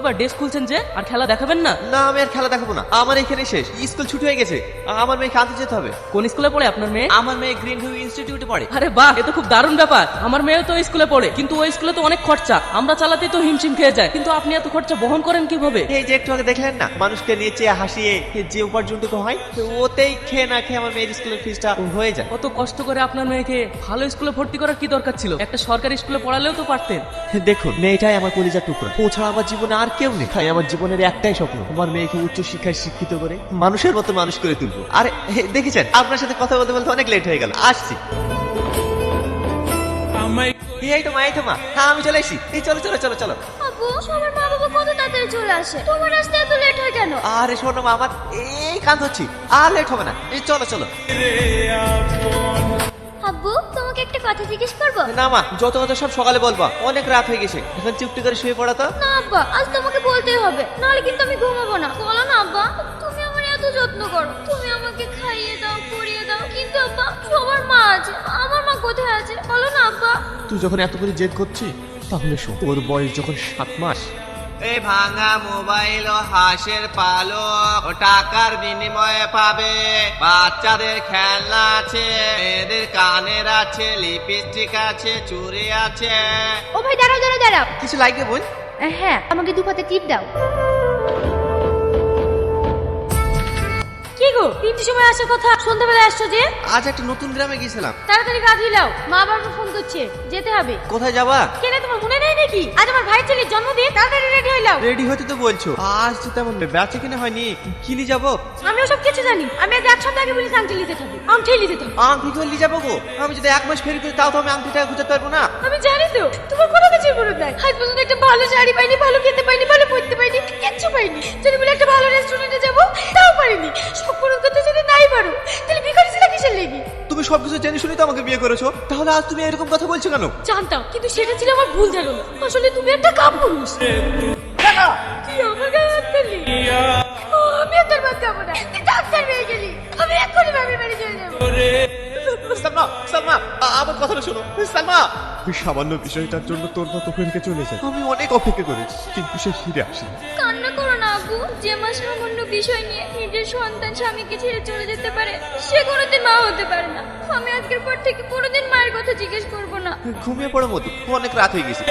বাবা ড্রেস খুলছেন যে, আর খেলা দেখাবেন না? না, আমি আর খেলা দেখাবো না, আমার এখানে শেষ, স্কুল ছুটি হয়ে গেছে, আমার মেয়েকে আনতে যেতে হবে। কোন স্কুলে পড়ে আপনার মেয়ে? আমার মেয়ে গ্রিন ভিউ ইনস্টিটিউটে পড়ে। আরে বাহ, এ তো খুব দারুণ ব্যাপার। আমার মেয়েও তো স্কুলে পড়ে, কিন্তু ওই স্কুলে তো অনেক খরচা, আমরা চালাতেই তো হিমশিম খেয়ে যায়। কিন্তু আপনি এত খরচা বহন করেন কিভাবে? এই যে একটু আগে দেখলেন না, মানুষকে নেচে হাসিয়ে যে উপার্জনটুকু হয়, ওতেই খেয়ে না খেয়ে আমার মেয়ের স্কুলের ফিসটা হয়ে যায়। কত কষ্ট করে আপনার মেয়েকে ভালো স্কুলে ভর্তি করার কি দরকার ছিল? একটা সরকারি স্কুলে পড়ালেও তো পারতেন। দেখুন, মেয়েটাই আমার কলিজার টুকরা, ও ছাড়া আমার জীবনে আর কেউ নেই। তাই আমার জীবনের একটাই স্বপ্ন, আমার মেয়েকে উচ্চ শিক্ষায় শিক্ষিত করে মানুষের মতো মানুষ করে তুলবো। আরে দেখেছেন, আপনার সাথে কথা বলতে বলতে অনেক লেট হয়ে গেল, আসছি। এই তো মা, এই তো মা, হ্যাঁ আমি চলে এসেছি। এই চলো চলো চলো চলো। আপু, সবার মা বাবা কত তাড়াতাড়ি চলে আসে, তোমার আসতে এত লেট হয় কেন? আরে শোনো মা, আমার এই কাজ হচ্ছি, আর লেট হবে না, এই চলো চলো। আব্বু, তোমাকে একটা কথা জিজ্ঞেস করবো? না মা, যত কথা সব সকালে বলবা, অনেক রাত হয়ে গেছে, এখন চুপটি করে শুয়ে পড়া তো। না আব্বা, আজ তোমাকে বলতেই হবে, নাহলে কিন্তু আমি ঘুমাবো না। বলো না আব্বা, তুমি আমার এত যত্ন করো, তুমি আমাকে খাইয়ে দাও, পরিয়ে দাও, কিন্তু আব্বা সবার মা আছে, আমার মা কোথায় আছে? বলো না আব্বা। তুই যখন এত করে জেদ করছিস, তাহলে শোন, ওর বয়স যখন 7 মাস, এই ভাঙা মোবাইল ও হাঁসের পালক ও টাকার বিনিময়ে পাবে। বাচ্চাদের খেলনা আছে, মেয়েদের কানের আছে, লিপস্টিক আছে, চুড়ি আছে। ও ভাই, দাঁড়াও দাঁড়াও দাঁড়াও। কিছু লাগবে বোন? হ্যাঁ, আমাকে 2 পাতা টিপ দাও। কি গো, 3টির সময় আসার কথা, সন্ধ্যাবেলা আসছো যে? আজ একটা নতুন গ্রামে গিয়েছিলাম। তাড়াতাড়ি কাজ হইলাও, মা বাবা ফোন করছে, যেতে হবে। কোথায় যাবা? কেন, তোমার মনে নেই নাকি আজ আমার ভাইয়ের ছেলের জন্মদিন? তাড়াতাড়ি রেডি হইলাও। রেডি হতে তো বলছো, আজ তো তেমন বেচা কিনে হয়নি, কিলি যাবো। আমিও সব কিছু জানি, আমি আজ 1 সপ্তাহ আগে বলেছি আংটি নিতে হবে, আংটি নিতে হবে। আংটি করলি যাবো গো, আমি যদি 1 মাস ফেরি করি তাও তো আমি আংটিটা খুঁজতে পারবো না। আমি জানি তো, তোমার কোনো কিছুর মরদ নাই। আজ পর্যন্ত একটা ভালো শাড়ি পাইনি, ভালো খেতে পাইনি, ভালো পড়তে পাইনি, কিচ্ছু পাইনি। যদি বলে একটা ভালো রেস্টুরেন্টে যাবো, তাও পারিনি। সব পূরণ করতে যদি নাই পারো, তাহলে ভিখারি ছিল কিসের লেগে? তুমি সবকিছু জেনে শুনে তো আমাকে বিয়ে করেছো, তাহলে আজ তুমি এরকম কথা বলছো কেন? জানতাম, কিন্তু সেটা ছিল আমার ভুল ধারণা। আসলে তুমি একটা কাপুরুষ। কি আমার গায়ে হাত দিলি? ও, আমি আর তোর ভাত খাবো না, তুই ডাক্তার হয়ে গেলি। আমি এক্ষুনি বাপের বাড়ি চলে যাবো। সালমা, সালমা, আমার কথাটা শোনো। সালমা, তুই সামান্য বিষয়টার জন্য তোর মতো ফ্রেন্ডকে চলে যায়, আমি অনেক অপেক্ষা করেছি, কিন্তু সে ফিরে আসেনি। কান্না করো না আব্বু, যে মা সামান্য বিষয় নিয়ে নিজের সন্তান স্বামীকে ছেড়ে চলে যেতে পারে, সে কোনোদিন মা হতে পারে না। আমি আজকের পর থেকে কোনোদিন মায়ের কথা জিজ্ঞেস করবো না। ঘুমিয়ে পড়ো মধু, অনেক রাত হয়ে গেছে।